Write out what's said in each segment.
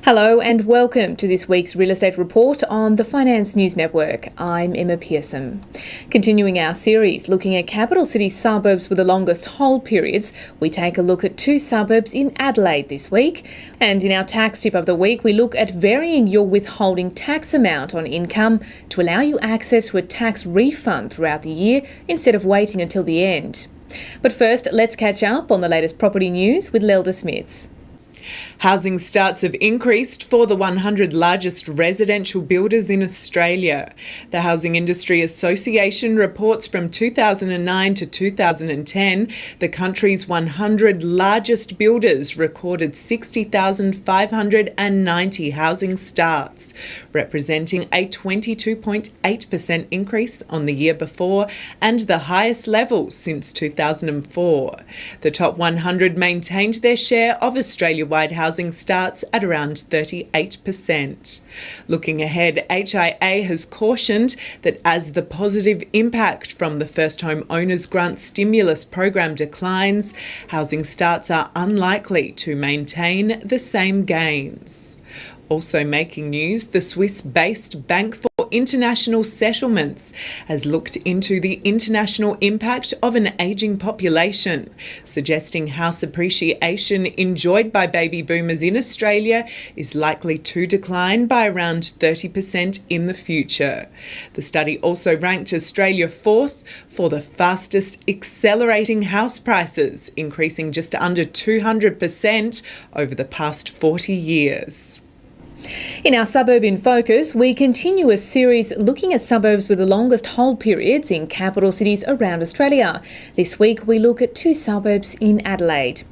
Hello and welcome to this week's Real Estate Report on the Finance News Network. I'm Emma Pearson. Continuing our series looking at capital city suburbs with the longest hold periods, we take a look at two suburbs in Adelaide this week. And in our tax tip of the week, we look at varying your withholding tax amount on income to allow you access to a tax refund throughout the year instead of waiting until the end. But first, let's catch up on the latest property news with Lelda Smits. Housing starts have increased for the 100 largest residential builders in Australia. The Housing Industry Association reports from 2009 to 2010, the country's 100 largest builders recorded 60,590 housing starts, representing a 22.8% increase on the year before and the highest level since 2004. The top 100 maintained their share of Australia-wide housing starts at around 38%. Looking ahead, HIA has cautioned that as the positive impact from the First Home Owners Grant stimulus program declines, housing starts are unlikely to maintain the same gains. Also making news, the Swiss-based Bank for International Settlements has looked into the international impact of an ageing population, suggesting house appreciation enjoyed by baby boomers in Australia is likely to decline by around 30% in the future. The study also ranked Australia fourth for the fastest accelerating house prices, increasing just under 200% over the past 40 years. In our Suburb in Focus, we continue a series looking at suburbs with the longest hold periods in capital cities around Australia. This week we look at two suburbs in Adelaide.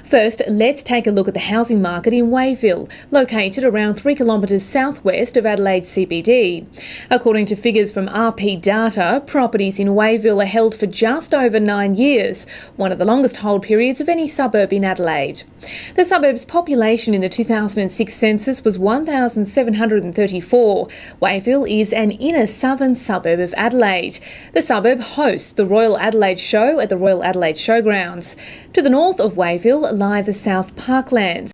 First, let's take a look at the housing market in Wayville, located around 3 kilometres southwest of Adelaide CBD. According to figures from RP Data, properties in Wayville are held for just over 9 years, one of the longest hold periods of any suburb in Adelaide. The suburb's population in the 2006 census was 1,734. Wayville is an inner southern suburb of Adelaide. The suburb hosts the Royal Adelaide Show at the Royal Adelaide Showgrounds. To the north of Wayville lie the South Parklands,